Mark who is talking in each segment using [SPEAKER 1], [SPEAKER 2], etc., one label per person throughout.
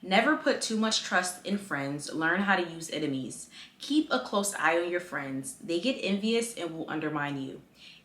[SPEAKER 1] Never put too much trust in friends. Learn how to use enemies. Keep a close eye on your friends. They get envious and will undermine you.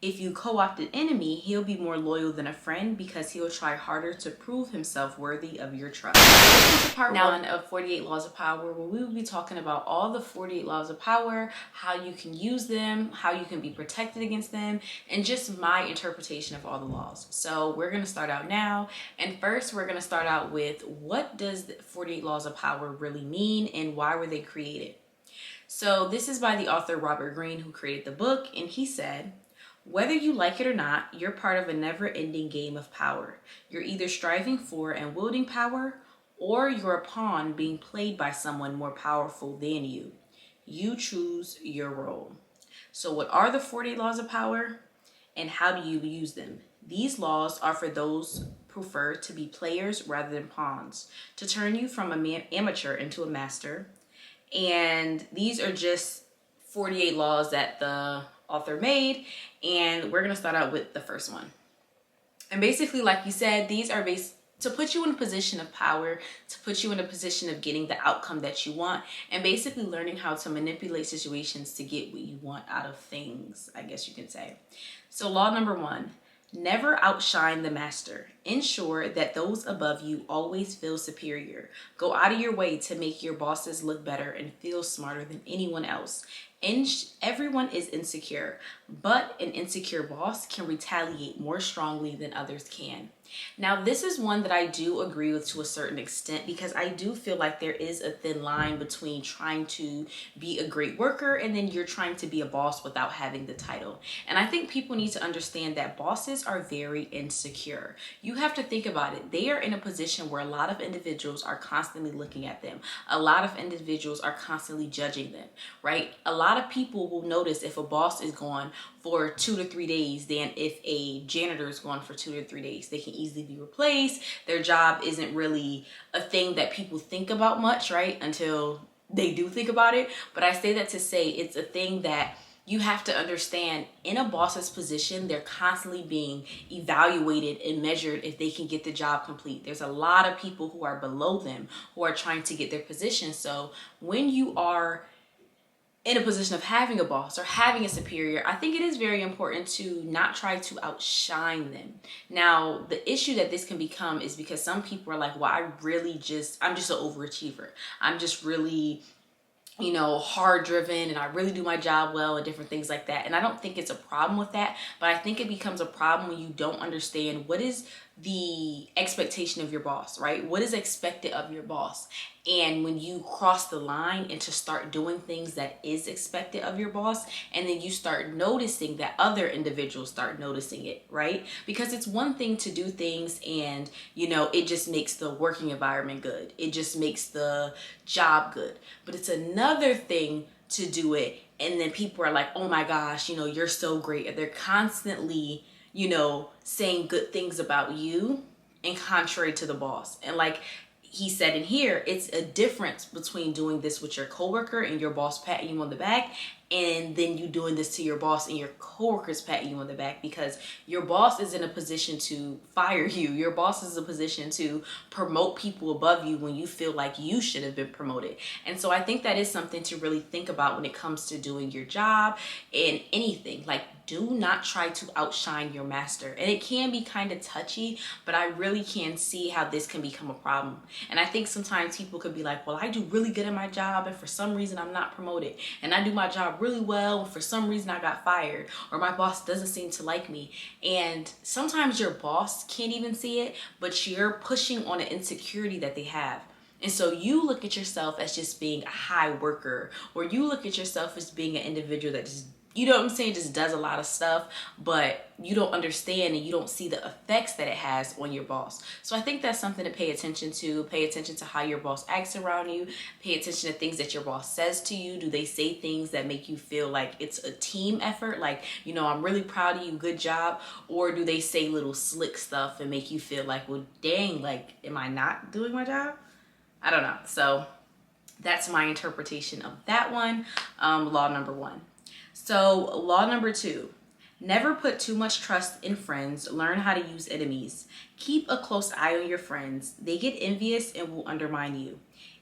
[SPEAKER 1] If you co-opt an enemy, he'll be more loyal than a friend because he'll try harder to prove himself worthy of your trust. This is part 1 of 48 Laws of Power, where we will be talking about all the 48 Laws of Power, how you can use them, how you can be protected against them, and just my interpretation of all the laws. So we're going to start out now. And first, we're going to start out with, what does the 48 Laws of Power really mean and why were they created? So this is by the author Robert Greene, who created the book, and he said, whether you like it or not, you're part of a never-ending game of power. You're either striving for and wielding power, or you're a pawn being played by someone more powerful than you. You choose your role. So what are the 48 laws of power, and how do you use them? These laws are for those who prefer to be players rather than pawns, to turn you from an amateur into a master. And these are just 48 laws that the author made, and we're going to start out with the first one. And basically, like you said, these are based to put you in a position of power, to put you in a position of getting the outcome that you want, and basically learning how to manipulate situations to get what you want out of things, I guess you can say. So law number 1, never outshine the master. Ensure that those above you always feel superior. Go out of your way to make your bosses look better and feel smarter than anyone else. Everyone is insecure, but an insecure boss can retaliate more strongly than others can. Now, this is one that I do agree with to a certain extent, because I do feel like there is a thin line between trying to be a great worker and then you're trying to be a boss without having the title. And I think people need to understand that bosses are very insecure. You have to think about it. They are in a position where a lot of individuals are constantly looking at them. A lot of individuals are constantly judging them, right? A lot of people will notice if a boss is gone for 2 to 3 days than if a janitor is gone for 2 to 3 days. They can easily be replaced. Their job isn't really a thing that people think about much, right? Until they do think about it. But I say that to say it's a thing that you have to understand. In a boss's position, they're constantly being evaluated and measured if they can get the job complete. There's a lot of people who are below them who are trying to get their position. So when you are in a position of having a boss or having a superior, I think it is very important to not try to outshine them. Now, the issue that this can become is because some people are like, well, I'm just an overachiever. I'm just really, hard driven, and I really do my job well and different things like that. And I don't think it's a problem with that, but I think it becomes a problem when you don't understand what is the expectation of your boss, right? What is expected of your boss? And when you cross the line and to start doing things that is expected of your boss, and then you start noticing that other individuals start noticing it, right? Because it's one thing to do things and, it just makes the working environment good. It just makes the job good. But it's another thing to do it and then people are like, oh my gosh, you're so great. And they're constantly, saying good things about you and contrary to the boss. And like he said in here, it's a difference between doing this with your coworker and your boss patting you on the back, and then you doing this to your boss and your coworkers patting you on the back, because your boss is in a position to fire you. Your boss is in a position to promote people above you when you feel like you should have been promoted. And so I think that is something to really think about when it comes to doing your job and anything. Like, do not try to outshine your master. And it can be kind of touchy, but I really can see how this can become a problem. And I think sometimes people could be like, well, I do really good at my job and for some reason I'm not promoted. And I do my job really well and for some reason I got fired, or my boss doesn't seem to like me. And sometimes your boss can't even see it, but you're pushing on an insecurity that they have. And so you look at yourself as just being a high worker, or you look at yourself as being an individual that just, just does a lot of stuff, but you don't understand and you don't see the effects that it has on your boss. So I think that's something to pay attention to. Pay attention to how your boss acts around you. Pay attention to things that your boss says to you. Do they say things that make you feel like it's a team effort? Like, I'm really proud of you, good job. Or do they say little slick stuff and make you feel like, well, dang, like, am I not doing my job? I don't know. So that's my interpretation of that one. Law number 1. So law number 2, Never put too much trust in friends. Learn how to use enemies. Keep a close eye on your friends. They get envious and will undermine you.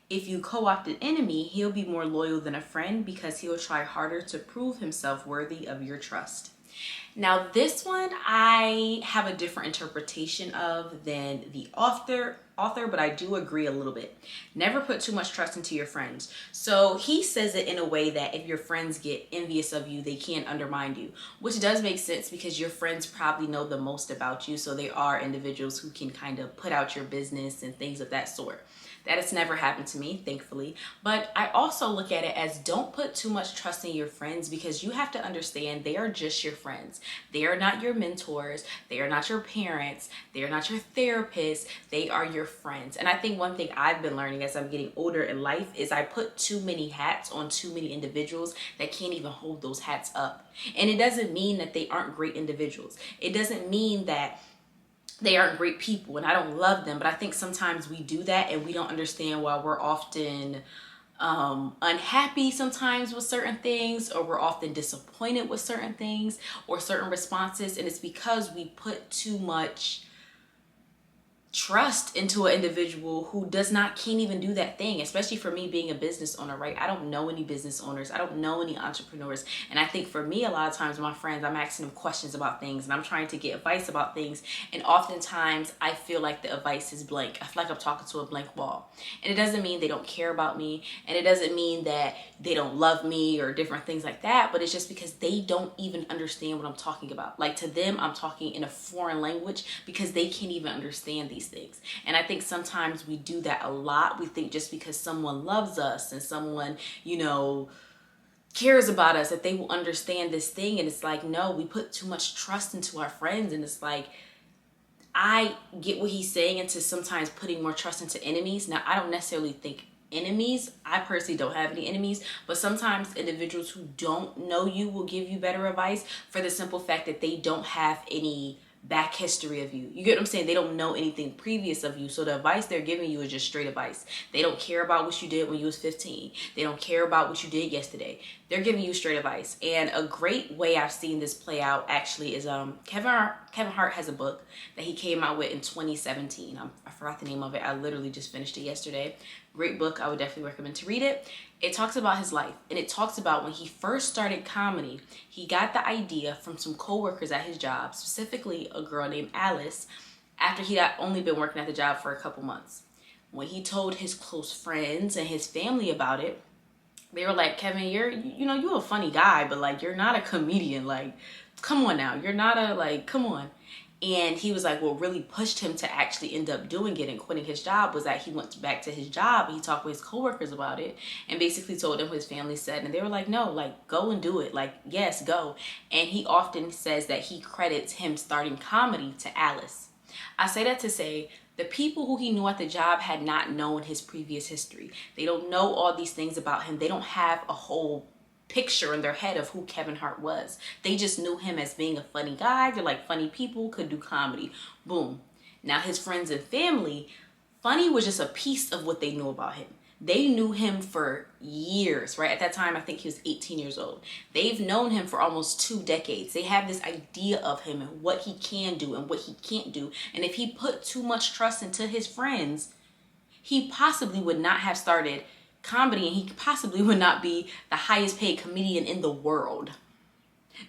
[SPEAKER 1] If you co-opt an enemy, he'll be more loyal than a friend because he'll try harder to prove himself worthy of your trust. Now, this one I have a different interpretation of than the author, but I do agree a little bit. Never put too much trust into your friends. So he says it in a way that if your friends get envious of you, they can't undermine you, which does make sense because your friends probably know the most about you. So they are individuals who can kind of put out your business and things of that sort. That has never happened to me, thankfully. But I also look at it as don't put too much trust in your friends because you have to understand they are just your friends. They are not your mentors. They are not your parents. They are not your therapists. They are your friends. And I think one thing I've been learning as I'm getting older in life is I put too many hats on too many individuals that can't even hold those hats up. And it doesn't mean that they aren't great individuals. It doesn't mean that they aren't great people and I don't love them, but I think sometimes we do that and we don't understand why we're often unhappy sometimes with certain things, or we're often disappointed with certain things or certain responses, and it's because we put too much trust into an individual who can't even do that thing. Especially for me being a business owner, right? I don't know any business owners. I don't know any entrepreneurs. And I think for me, a lot of times my friends, I'm asking them questions about things and I'm trying to get advice about things. And oftentimes I feel like the advice is blank. I feel like I'm talking to a blank wall. And it doesn't mean they don't care about me. And it doesn't mean that they don't love me or different things like that. But it's just because they don't even understand what I'm talking about. Like to them, I'm talking in a foreign language because they can't even understand these things. And I think sometimes we do that a lot. We think just because someone loves us and someone, cares about us, that they will understand this thing. And it's like, no, we put too much trust into our friends. And it's like, I get what he's saying into sometimes putting more trust into enemies. Now, I don't necessarily think enemies, I personally don't have any enemies, but sometimes individuals who don't know you will give you better advice for the simple fact that they don't have any back history of you. You get what I'm saying? They don't know anything previous of you. So the advice they're giving you is just straight advice. They don't care about what you did when you was 15. They don't care about what you did yesterday. They're giving you straight advice. And a great way I've seen this play out actually is Kevin Hart has a book that he came out with in 2017. I forgot the name of it. I literally just finished it yesterday. Great book. I would definitely recommend to read it. It talks about his life, and it talks about when he first started comedy, he got the idea from some coworkers at his job, specifically a girl named Alice, after he had only been working at the job for a couple months. When he told his close friends and his family about it, they were like, Kevin, you're a funny guy, but like, you're not a comedian. Like, come on now. You're not come on. And he was like, what really pushed him to actually end up doing it and quitting his job was that he went back to his job and he talked with his coworkers about it and basically told them what his family said. And they were like, no, like, go and do it. Like, yes, go. And he often says that he credits him starting comedy to Alice. I say that to say the people who he knew at the job had not known his previous history. They don't know all these things about him. They don't have a whole picture in their head of who Kevin Hart was. They just knew him as being a funny guy. They're like, funny people could do comedy. Boom. Now his friends and family, funny was just a piece of what they knew about him. They knew him for years, right? At that time, I think he was 18 years old. They've known him for almost 2 decades. They have this idea of him and what he can do and what he can't do. And if he put too much trust into his friends, he possibly would not have started comedy and he possibly would not be the highest paid comedian in the world.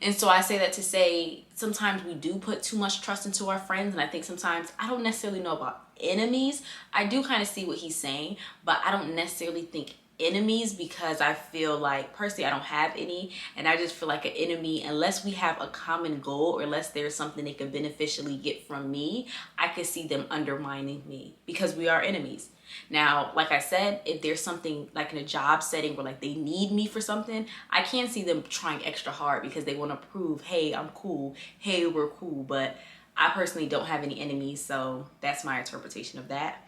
[SPEAKER 1] And so I say that to say sometimes we do put too much trust into our friends, and I think sometimes I don't necessarily know about enemies. I do kind of see what he's saying, but I don't necessarily think enemies because I feel like personally I don't have any, and I just feel like an enemy, unless we have a common goal or unless there's something they could beneficially get from me, I could see them undermining me because we are enemies. Now, like I said, if there's something like in a job setting where like they need me for something, I can see them trying extra hard because they want to prove, hey, I'm cool. Hey, we're cool. But I personally don't have any enemies, so that's my interpretation of that.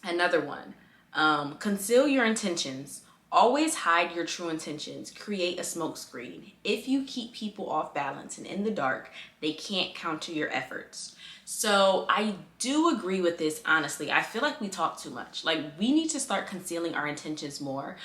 [SPEAKER 1] Another one, conceal your intentions. Always hide your true intentions. Create a smokescreen. If you keep people off balance and in the dark, they can't counter your efforts. So I do agree with this, honestly. I feel like we talk too much. Like, we need to start concealing our intentions more,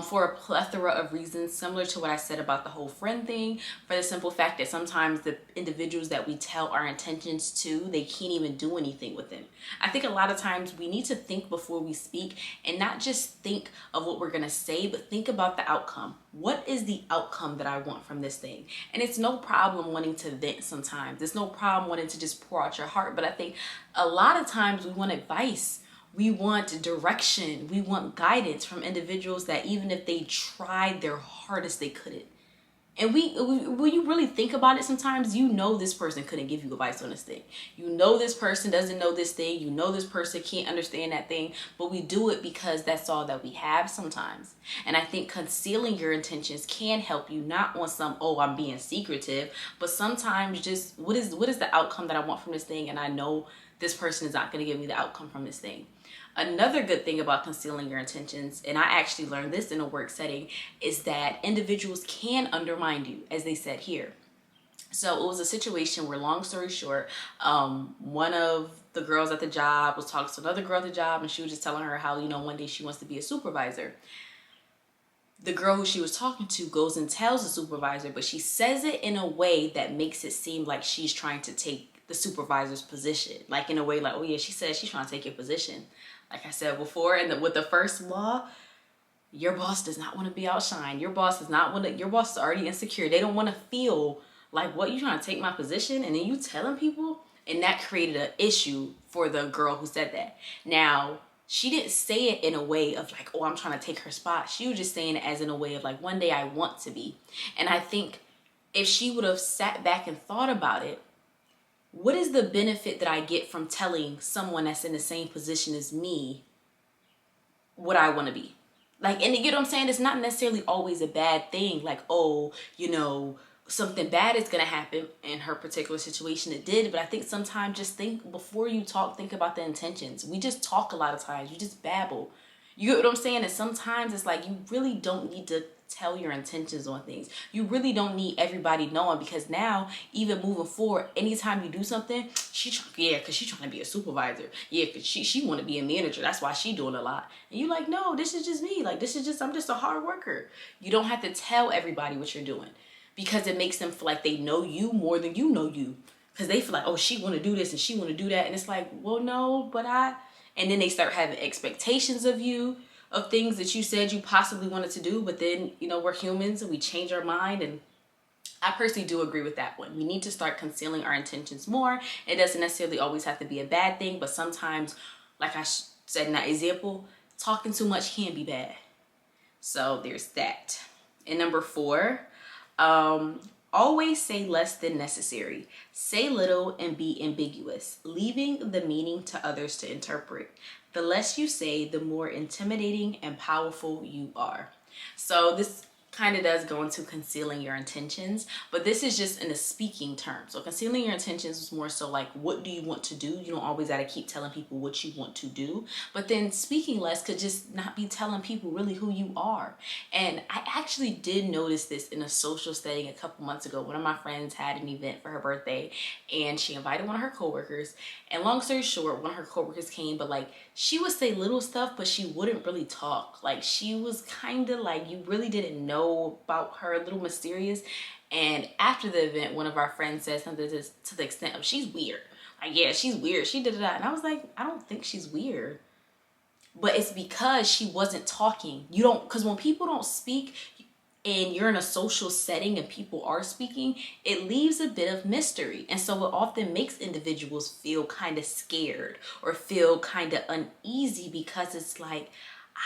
[SPEAKER 1] for a plethora of reasons, similar to what I said about the whole friend thing, for the simple fact that sometimes the individuals that we tell our intentions to, they can't even do anything with them. I think a lot of times we need to think before we speak, and not just think of what we're going to say, but think about the outcome. What is the outcome that I want from this thing? And it's no problem wanting to vent sometimes. It's no problem wanting to just pour out your heart. But I think a lot of times we want advice. We want direction. We want guidance from individuals that even if they tried their hardest, they couldn't. And when you really think about it, sometimes you know this person couldn't give you advice on this thing. You know this person doesn't know this thing. You know this person can't understand that thing. But we do it because that's all that we have sometimes. And I think concealing your intentions can help you, not on some, oh, I'm being secretive, but sometimes just what is the outcome that I want from this thing, and I know this person is not going to give me the outcome from this thing. Another good thing about concealing your intentions, and I actually learned this in a work setting, is that individuals can undermine you, as they said here. So it was a situation where, long story short, one of the girls at the job was talking to another girl at the job, and she was just telling her how, one day she wants to be a supervisor. The girl who she was talking to goes and tells the supervisor, but she says it in a way that makes it seem like she's trying to take the supervisor's position. Like, in a way like, oh yeah, she says she's trying to take your position. Like I said before, and with the first law, your boss does not want to be outshined. Your boss does not want to, your boss is already insecure. They don't want to feel like, what, you trying to take my position? And then you telling people? And that created an issue for the girl who said that. Now, she didn't say it in a way of like, oh, I'm trying to take her spot. She was just saying it as in a way of like, one day I want to be. And I think if she would have sat back and thought about it, what is the benefit that I get from telling someone that's in the same position as me what I want to be? Like, and you get what I'm saying? It's not necessarily always a bad thing. Like, oh, something bad is going to happen. In her particular situation, it did. But I think sometimes just think before you talk, think about the intentions. We just talk a lot of times. You just babble. You get what I'm saying? And sometimes it's like, you really don't need to tell your intentions on things. You really don't need everybody knowing, because now, even moving forward, anytime you do something, because she's trying to be a supervisor. Yeah, because she want to be a manager. That's why she doing a lot. And you like, no, this is just me. Like, I'm just a hard worker. You don't have to tell everybody what you're doing, because it makes them feel like they know you more than you know you. Because they feel like, oh, she want to do this and she want to do that. And it's like, well, no, but and then they start having expectations of you, of things that you said you possibly wanted to do, but then, we're humans and we change our mind. And I personally do agree with that one. We need to start concealing our intentions more. It doesn't necessarily always have to be a bad thing, but sometimes, like I said in that example, talking too much can be bad. So there's that. And number 4, always say less than necessary. Say little and be ambiguous, leaving the meaning to others to interpret. The less you say, the more intimidating and powerful you are. So this kind of does go into concealing your intentions, but this is just in a speaking term. So concealing your intentions is more so like, what do you want to do? You don't always got to keep telling people what you want to do. But then speaking less could just not be telling people really who you are. And I actually did notice this in a social setting a couple months ago. One of my friends had an event for her birthday, and she invited one of her coworkers. And long story short, one of her coworkers came, but like, she would say little stuff, but she wouldn't really talk. Like, she was kind of like, you really didn't know about her, a little mysterious. And after the event, one of our friends said something to the extent of, she's weird. Like, yeah, she's weird. She did that. And I was like, I don't think she's weird. But it's because she wasn't talking. Because when people don't speak and you're in a social setting and people are speaking, it leaves a bit of mystery. And so it often makes individuals feel kind of scared or feel kind of uneasy, because it's like,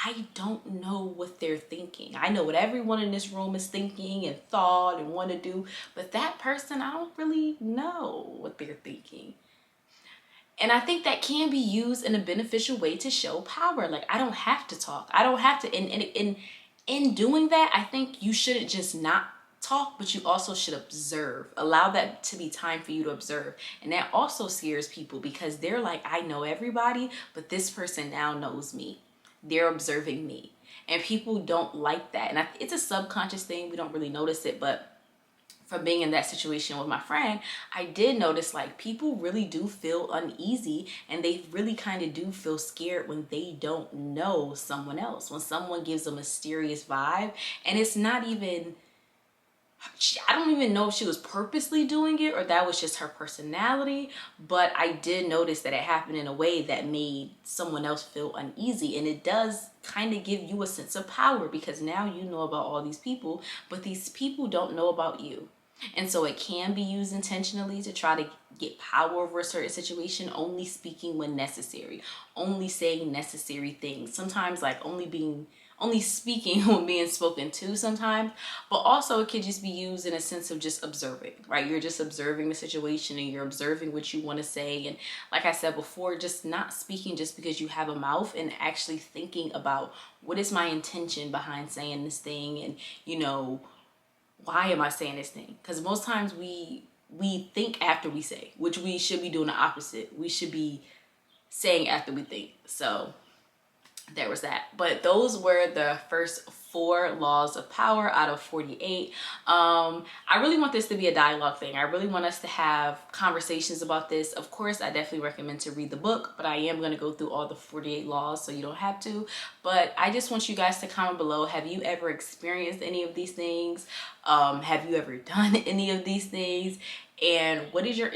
[SPEAKER 1] I don't know what they're thinking. I know what everyone in this room is thinking and thought and want to do, but that person, I don't really know what they're thinking. And I think that can be used in a beneficial way to show power. Like, I don't have to talk. I don't have to. And in doing that, I think you shouldn't just not talk, but you also should observe. Allow that to be time for you to observe. And that also scares people, because they're like, I know everybody, but this person now knows me. They're observing me. And people don't like that. And it's a subconscious thing. We don't really notice it, but from being in that situation with my friend, I did notice like people really do feel uneasy, and they really kind of do feel scared when they don't know someone else, when someone gives a mysterious vibe. And it's not even, I don't even know if she was purposely doing it or that was just her personality, but I did notice that it happened in a way that made someone else feel uneasy. And it does kind of give you a sense of power, because now you know about all these people, but these people don't know about you. And so it can be used intentionally to try to get power over a certain situation, only speaking when necessary, only saying necessary things. Sometimes like only speaking when being spoken to sometimes, but also it could just be used in a sense of just observing, right? You're just observing the situation and you're observing what you want to say. And like I said before, just not speaking just because you have a mouth, and actually thinking about what is my intention behind saying this thing, and why am I saying this thing? Because most times we think after we say, which we should be doing the opposite. We should be saying after we think. So there was that. But those were the first 4 laws of power out of 48. I really want this to be a dialogue thing. I really want us to have conversations about this. Of course, I definitely recommend to read the book, but I am going to go through all the 48 laws, so you don't have to. But I just want you guys to comment below. Have you ever experienced any of these things? Have you ever done any of these things? And what is your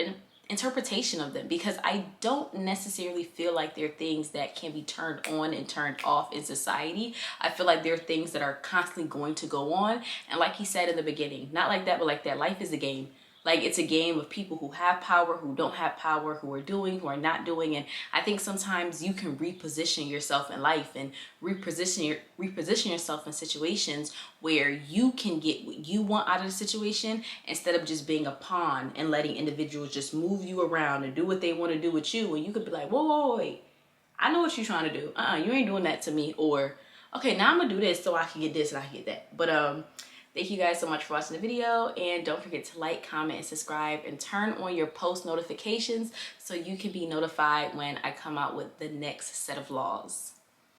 [SPEAKER 1] interpretation of them? Because I don't necessarily feel like they're things that can be turned on and turned off in society. I feel like they're things that are constantly going to go on. And like he said in the beginning, not like that, but like that, life is a game. Like, it's a game of people who have power, who don't have power, who are doing, who are not doing. And I think sometimes you can reposition yourself in life and reposition yourself in situations where you can get what you want out of the situation, instead of just being a pawn and letting individuals just move you around and do what they want to do with you. And you could be like, whoa, wait, I know what you're trying to do. You ain't doing that to me. Or, okay, now I'm gonna do this so I can get this and I can get that. But thank you guys so much for watching the video, and don't forget to like, comment, and subscribe, and turn on your post notifications so you can be notified when I come out with the next set of laws.